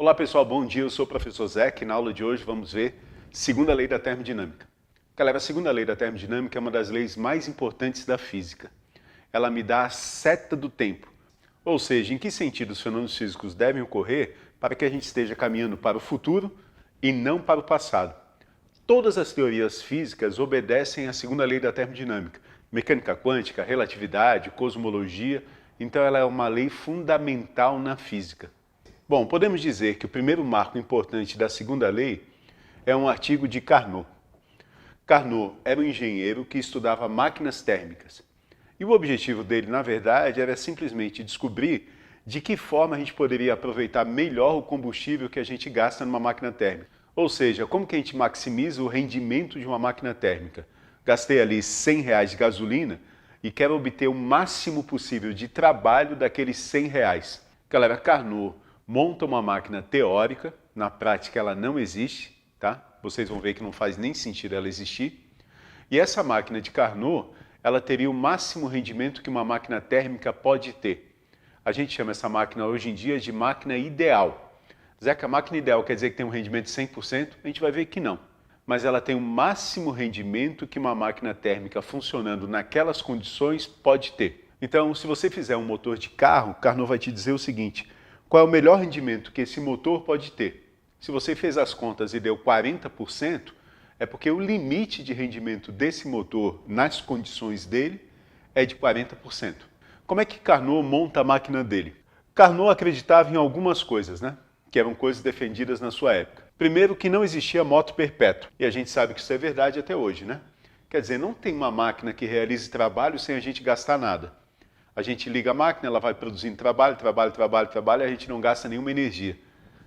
Olá pessoal, bom dia, eu sou o professor Zé, e na aula de hoje vamos ver segunda lei da termodinâmica. Galera, a segunda lei da termodinâmica é uma das leis mais importantes da física. Ela me dá a seta do tempo, ou seja, em que sentido os fenômenos físicos devem ocorrer para que a gente esteja caminhando para o futuro e não para o passado. Todas as teorias físicas obedecem à segunda lei da termodinâmica, mecânica quântica, relatividade, cosmologia, então ela é uma lei fundamental na física. Bom, podemos dizer que o primeiro marco importante da segunda lei é um artigo de Carnot. Carnot era um engenheiro que estudava máquinas térmicas. E o objetivo dele, na verdade, era simplesmente descobrir de que forma a gente poderia aproveitar melhor o combustível que a gente gasta numa máquina térmica. Ou seja, como que a gente maximiza o rendimento de uma máquina térmica. Gastei ali R$100 de gasolina e quero obter o máximo possível de trabalho daqueles R$100. Galera, Carnot monta uma máquina teórica, na prática ela não existe, tá? Vocês vão ver que não faz nem sentido ela existir. E essa máquina de Carnot, ela teria o máximo rendimento que uma máquina térmica pode ter. A gente chama essa máquina hoje em dia de máquina ideal. Zé, que a máquina ideal quer dizer que tem um rendimento de 100%? A gente vai ver que não. Mas ela tem o máximo rendimento que uma máquina térmica funcionando naquelas condições pode ter. Então, se você fizer um motor de carro, Carnot vai te dizer o seguinte: qual é o melhor rendimento que esse motor pode ter? Se você fez as contas e deu 40%, é porque o limite de rendimento desse motor nas condições dele é de 40%. Como é que Carnot monta a máquina dele? Carnot acreditava em algumas coisas, né? Que eram coisas defendidas na sua época. Primeiro, que não existia moto perpétua. E a gente sabe que isso é verdade até hoje, né? Quer dizer, não tem uma máquina que realize trabalho sem a gente gastar nada. A gente liga a máquina, ela vai produzindo trabalho, e a gente não gasta nenhuma energia.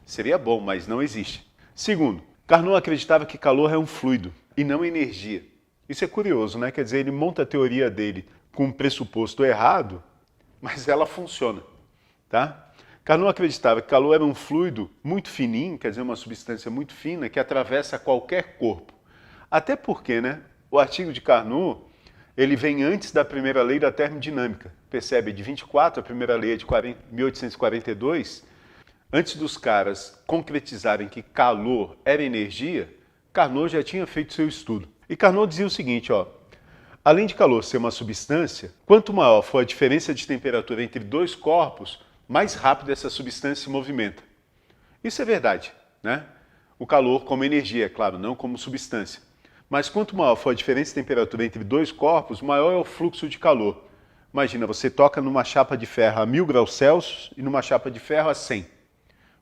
Seria bom, mas não existe. Segundo, Carnot acreditava que calor é um fluido e não energia. Isso é curioso, né? Quer dizer, ele monta a teoria dele com um pressuposto errado, mas ela funciona, tá? Carnot acreditava que calor era um fluido muito fininho, quer dizer, uma substância muito fina que atravessa qualquer corpo. Até porque, né? O artigo de Carnot, ele vem antes da primeira lei da termodinâmica. Percebe, de 24, a primeira lei é de 1842. Antes dos caras concretizarem que calor era energia, Carnot já tinha feito seu estudo. E Carnot dizia o seguinte, ó: além de calor ser uma substância, quanto maior for a diferença de temperatura entre dois corpos, mais rápido essa substância se movimenta. Isso é verdade, né? O calor como energia, é claro, não como substância. Mas quanto maior for a diferença de temperatura entre dois corpos, maior é o fluxo de calor. Imagina, você toca numa chapa de ferro a 1000 graus Celsius e numa chapa de ferro a 100.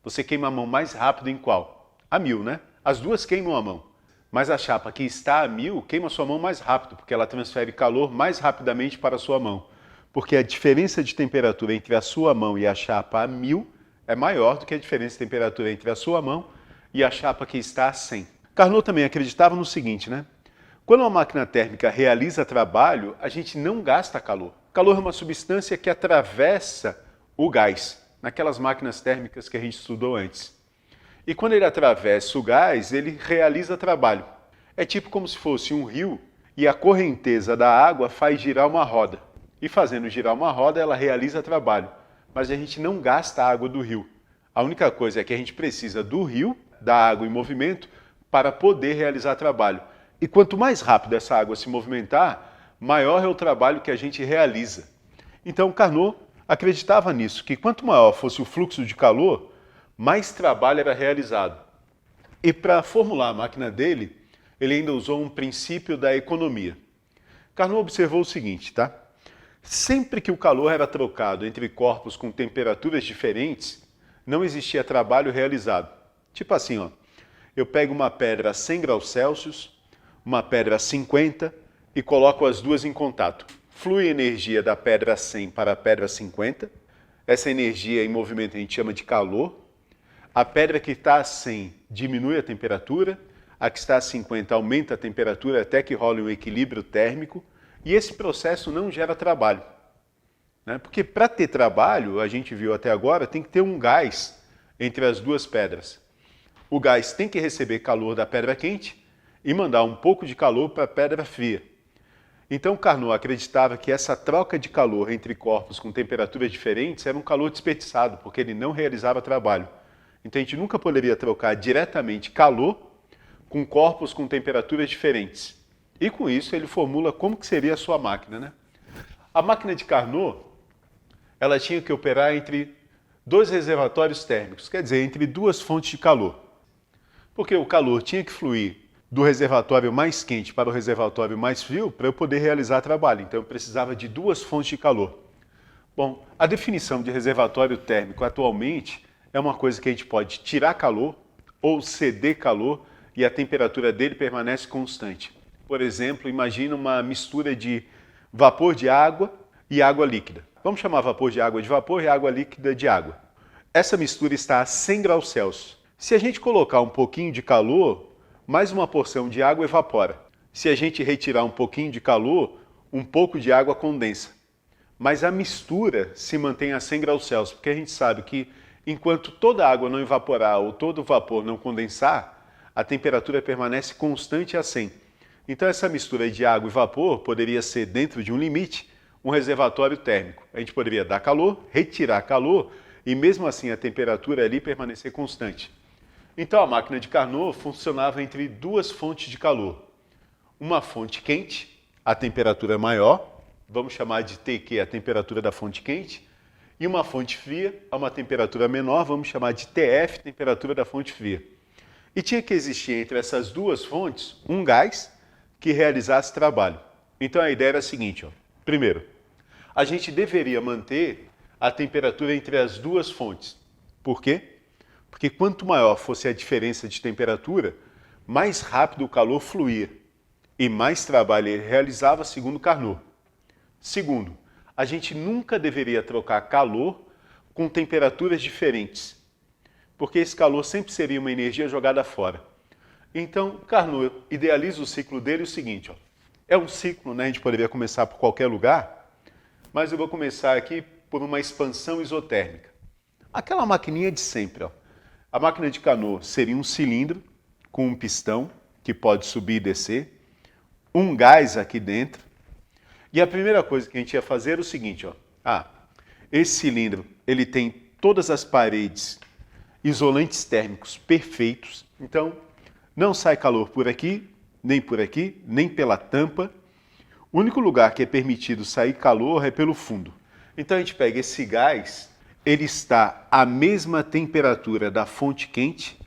Você queima a mão mais rápido em qual? A 1000, né? As duas queimam a mão. Mas a chapa que está a 1000 queima a sua mão mais rápido, porque ela transfere calor mais rapidamente para a sua mão. Porque a diferença de temperatura entre a sua mão e a chapa a 1000 é maior do que a diferença de temperatura entre a sua mão e a chapa que está a 100. Carnot também acreditava no seguinte, né? Quando uma máquina térmica realiza trabalho, a gente não gasta calor. Calor é uma substância que atravessa o gás, naquelas máquinas térmicas que a gente estudou antes. E quando ele atravessa o gás, ele realiza trabalho. É tipo como se fosse um rio e a correnteza da água faz girar uma roda. E fazendo girar uma roda, ela realiza trabalho. Mas a gente não gasta a água do rio. A única coisa é que a gente precisa do rio, da água em movimento, para poder realizar trabalho. E quanto mais rápido essa água se movimentar, maior é o trabalho que a gente realiza. Então Carnot acreditava nisso, que quanto maior fosse o fluxo de calor, mais trabalho era realizado. E para formular a máquina dele, ele ainda usou um princípio da economia. Carnot observou o seguinte, tá? Sempre que o calor era trocado entre corpos com temperaturas diferentes, não existia trabalho realizado. Tipo assim, ó, eu pego uma pedra a 100 graus Celsius, uma pedra a 50 e coloco as duas em contato. Flui energia da pedra a 100 para a pedra a 50. Essa energia em movimento a gente chama de calor. A pedra que está a 100 diminui a temperatura, a que está a 50 aumenta a temperatura até que role um equilíbrio térmico. E esse processo não gera trabalho, né? Porque para ter trabalho, a gente viu até agora, tem que ter um gás entre as duas pedras. O gás tem que receber calor da pedra quente e mandar um pouco de calor para a pedra fria. Então Carnot acreditava que essa troca de calor entre corpos com temperaturas diferentes era um calor desperdiçado, porque ele não realizava trabalho. Então a gente nunca poderia trocar diretamente calor com corpos com temperaturas diferentes. E com isso ele formula como que seria a sua máquina, né? A máquina de Carnot, ela tinha que operar entre dois reservatórios térmicos, quer dizer, entre duas fontes de calor. Porque o calor tinha que fluir do reservatório mais quente para o reservatório mais frio para eu poder realizar trabalho. Então eu precisava de duas fontes de calor. Bom, a definição de reservatório térmico atualmente é uma coisa que a gente pode tirar calor ou ceder calor e a temperatura dele permanece constante. Por exemplo, imagina uma mistura de vapor de água e água líquida. Vamos chamar vapor de água de vapor e água líquida de água. Essa mistura está a 100 graus Celsius. Se a gente colocar um pouquinho de calor, mais uma porção de água evapora. Se a gente retirar um pouquinho de calor, um pouco de água condensa. Mas a mistura se mantém a 100 graus Celsius, porque a gente sabe que enquanto toda a água não evaporar ou todo o vapor não condensar, a temperatura permanece constante a 100. Então essa mistura de água e vapor poderia ser, dentro de um limite, um reservatório térmico. A gente poderia dar calor, retirar calor e mesmo assim a temperatura ali permanecer constante. Então a máquina de Carnot funcionava entre duas fontes de calor. Uma fonte quente, a temperatura maior, vamos chamar de TQ, a temperatura da fonte quente, e uma fonte fria, a uma temperatura menor, vamos chamar de TF, temperatura da fonte fria. E tinha que existir entre essas duas fontes um gás que realizasse trabalho. Então a ideia era a seguinte, ó. Primeiro, a gente deveria manter a temperatura entre as duas fontes. Por quê? Porque quanto maior fosse a diferença de temperatura, mais rápido o calor fluía e mais trabalho ele realizava, segundo Carnot. Segundo, a gente nunca deveria trocar calor com temperaturas diferentes, porque esse calor sempre seria uma energia jogada fora. Então, Carnot idealiza o ciclo dele o seguinte, ó. É um ciclo, né? A gente poderia começar por qualquer lugar, mas eu vou começar aqui por uma expansão isotérmica. Aquela maquininha de sempre, ó. A máquina de Carnot seria um cilindro com um pistão que pode subir e descer, um gás aqui dentro. E a primeira coisa que a gente ia fazer era o seguinte, ó. Esse cilindro, ele tem todas as paredes isolantes térmicos perfeitos. Então, não sai calor por aqui, nem pela tampa. O único lugar que é permitido sair calor é pelo fundo. Então a gente pega esse gás, ele está à mesma temperatura da fonte quente,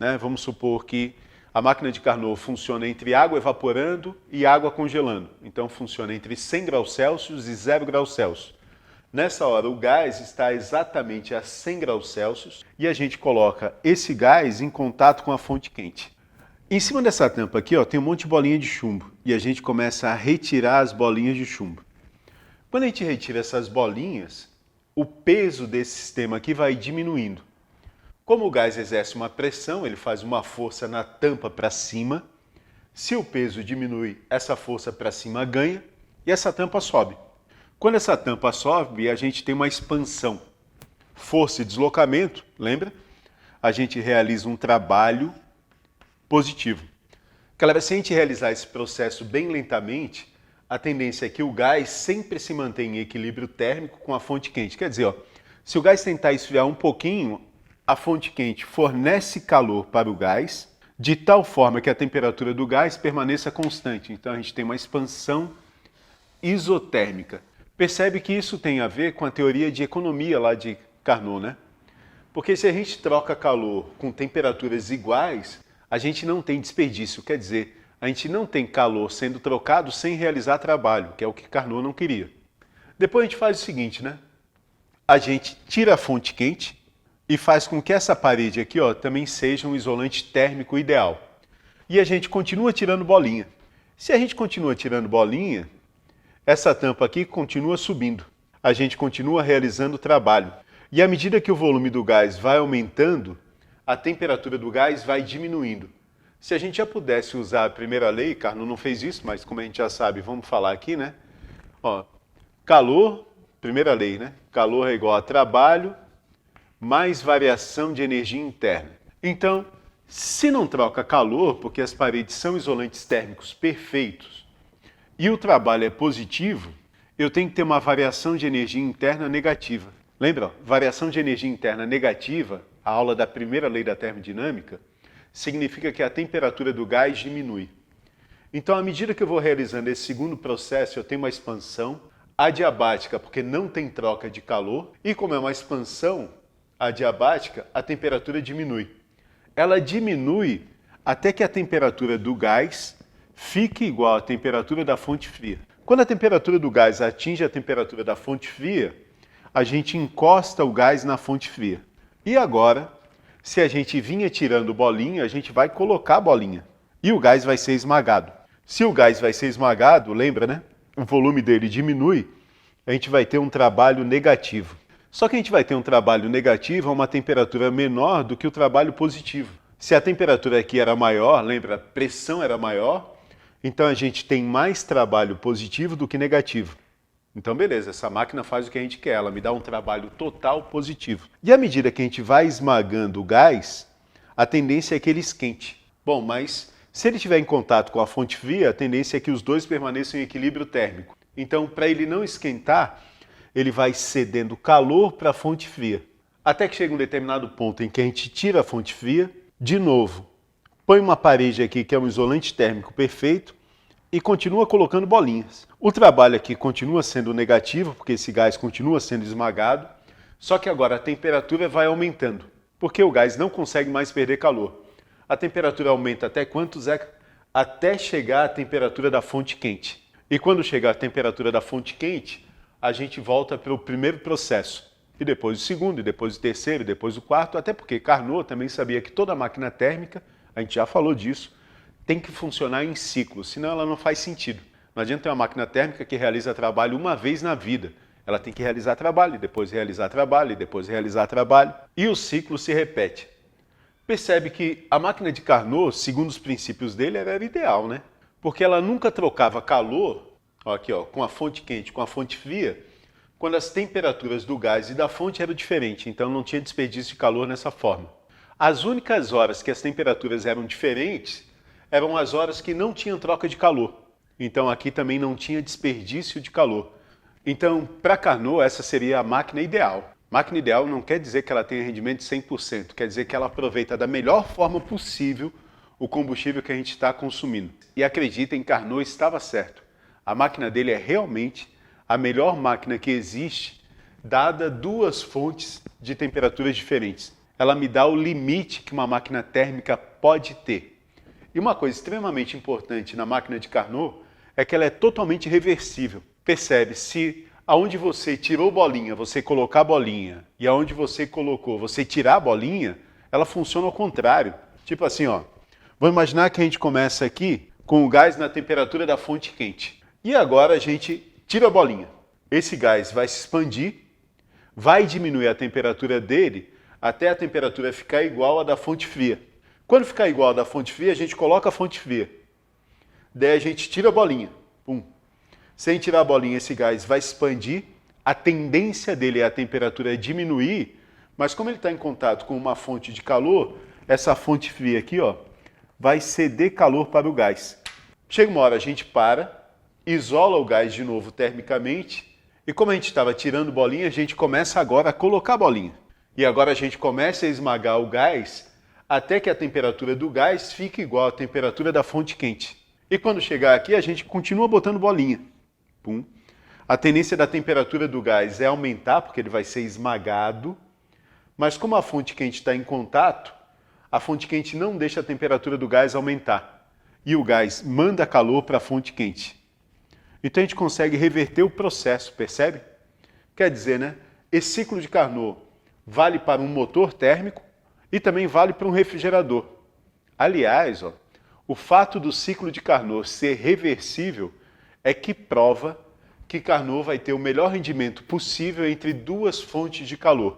né? Vamos supor que a máquina de Carnot funciona entre água evaporando e água congelando. Então funciona entre 100 graus Celsius e 0 graus Celsius. Nessa hora o gás está exatamente a 100 graus Celsius e a gente coloca esse gás em contato com a fonte quente. Em cima dessa tampa aqui, ó, tem um monte de bolinha de chumbo e a gente começa a retirar as bolinhas de chumbo. Quando a gente retira essas bolinhas, o peso desse sistema aqui vai diminuindo. Como o gás exerce uma pressão, ele faz uma força na tampa para cima. Se o peso diminui, essa força para cima ganha e essa tampa sobe. Quando essa tampa sobe, a gente tem uma expansão. Força e deslocamento, lembra? A gente realiza um trabalho positivo. Claro, se a gente realizar esse processo bem lentamente, a tendência é que o gás sempre se mantenha em equilíbrio térmico com a fonte quente. Quer dizer, ó, se o gás tentar esfriar um pouquinho, a fonte quente fornece calor para o gás, de tal forma que a temperatura do gás permaneça constante. Então a gente tem uma expansão isotérmica. Percebe que isso tem a ver com a teoria de economia lá de Carnot, né? Porque se a gente troca calor com temperaturas iguais, a gente não tem desperdício, quer dizer, a gente não tem calor sendo trocado sem realizar trabalho, que é o que Carnot não queria. Depois a gente faz o seguinte, né? A gente tira a fonte quente e faz com que essa parede aqui, ó, também seja um isolante térmico ideal. E a gente continua tirando bolinha. Se a gente continua tirando bolinha, essa tampa aqui continua subindo. A gente continua realizando o trabalho. E à medida que o volume do gás vai aumentando, a temperatura do gás vai diminuindo. Se a gente já pudesse usar a primeira lei, Carnot não fez isso, mas como a gente já sabe, vamos falar aqui, né? Ó, calor, primeira lei, né? Calor é igual a trabalho mais variação de energia interna. Então, se não troca calor, porque as paredes são isolantes térmicos perfeitos e o trabalho é positivo, eu tenho que ter uma variação de energia interna negativa. Lembra? Variação de energia interna negativa, a aula da primeira lei da termodinâmica, significa que a temperatura do gás diminui. Então, à medida que eu vou realizando esse segundo processo, eu tenho uma expansão adiabática, porque não tem troca de calor, e como é uma expansão adiabática, a temperatura diminui. Ela diminui até que a temperatura do gás fique igual à temperatura da fonte fria. Quando a temperatura do gás atinge a temperatura da fonte fria, a gente encosta o gás na fonte fria. E agora, se a gente vinha tirando bolinha, a gente vai colocar a bolinha. E o gás vai ser esmagado. Se o gás vai ser esmagado, lembra, né? O volume dele diminui, a gente vai ter um trabalho negativo. Só que a gente vai ter um trabalho negativo a uma temperatura menor do que o trabalho positivo. Se a temperatura aqui era maior, lembra, a pressão era maior, então a gente tem mais trabalho positivo do que negativo. Então, beleza, essa máquina faz o que a gente quer, ela me dá um trabalho total positivo. E à medida que a gente vai esmagando o gás, a tendência é que ele esquente. Bom, mas se ele estiver em contato com a fonte fria, a tendência é que os dois permaneçam em equilíbrio térmico. Então, para ele não esquentar, ele vai cedendo calor para a fonte fria. Até que chega um determinado ponto em que a gente tira a fonte fria, de novo, põe uma parede aqui que é um isolante térmico perfeito e continua colocando bolinhas. O trabalho aqui continua sendo negativo, porque esse gás continua sendo esmagado, só que agora a temperatura vai aumentando, porque o gás não consegue mais perder calor. A temperatura aumenta até quanto, Zeca? Até chegar à temperatura da fonte quente. E quando chegar à temperatura da fonte quente, a gente volta para o primeiro processo. E depois o segundo, e depois o terceiro, e depois o quarto, até porque Carnot também sabia que toda máquina térmica, a gente já falou disso, tem que funcionar em ciclos, senão ela não faz sentido. Não adianta ter uma máquina térmica que realiza trabalho uma vez na vida. Ela tem que realizar trabalho, e depois realizar trabalho, e depois realizar trabalho. E o ciclo se repete. Percebe que a máquina de Carnot, segundo os princípios dele, era ideal, né? Porque ela nunca trocava calor, ó, aqui, ó, com a fonte quente, com a fonte fria, quando as temperaturas do gás e da fonte eram diferentes, então não tinha desperdício de calor nessa forma. As únicas horas que as temperaturas eram diferentes eram as horas que não tinham troca de calor. Então aqui também não tinha desperdício de calor. Então, para Carnot, essa seria a máquina ideal. Máquina ideal não quer dizer que ela tenha rendimento de 100%, quer dizer que ela aproveita da melhor forma possível o combustível que a gente está consumindo. E acreditem, Carnot estava certo. A máquina dele é realmente a melhor máquina que existe, dada duas fontes de temperaturas diferentes. Ela me dá o limite que uma máquina térmica pode ter. E uma coisa extremamente importante na máquina de Carnot é que ela é totalmente reversível. Percebe, se aonde você tirou bolinha, você colocar bolinha, e aonde você colocou, você tirar a bolinha, ela funciona ao contrário. Tipo assim, ó, vamos imaginar que a gente começa aqui com o gás na temperatura da fonte quente. E agora a gente tira a bolinha. Esse gás vai se expandir, vai diminuir a temperatura dele até a temperatura ficar igual à da fonte fria. Quando ficar igual à da fonte fria, a gente coloca a fonte fria. Daí a gente tira a bolinha. Pum. Sem tirar a bolinha, esse gás vai expandir. A tendência dele é a temperatura diminuir, mas como ele está em contato com uma fonte de calor, essa fonte fria aqui, ó, vai ceder calor para o gás. Chega uma hora, a gente para, isola o gás de novo termicamente, e como a gente estava tirando bolinha, a gente começa agora a colocar bolinha. E agora a gente começa a esmagar o gás até que a temperatura do gás fique igual à temperatura da fonte quente. E quando chegar aqui, a gente continua botando bolinha. Pum. A tendência da temperatura do gás é aumentar, porque ele vai ser esmagado, mas como a fonte quente está em contato, a fonte quente não deixa a temperatura do gás aumentar. E o gás manda calor para a fonte quente. Então a gente consegue reverter o processo, percebe? Quer dizer, né? Esse ciclo de Carnot vale para um motor térmico e também vale para um refrigerador. Aliás, ó, o fato do ciclo de Carnot ser reversível é que prova que Carnot vai ter o melhor rendimento possível entre duas fontes de calor.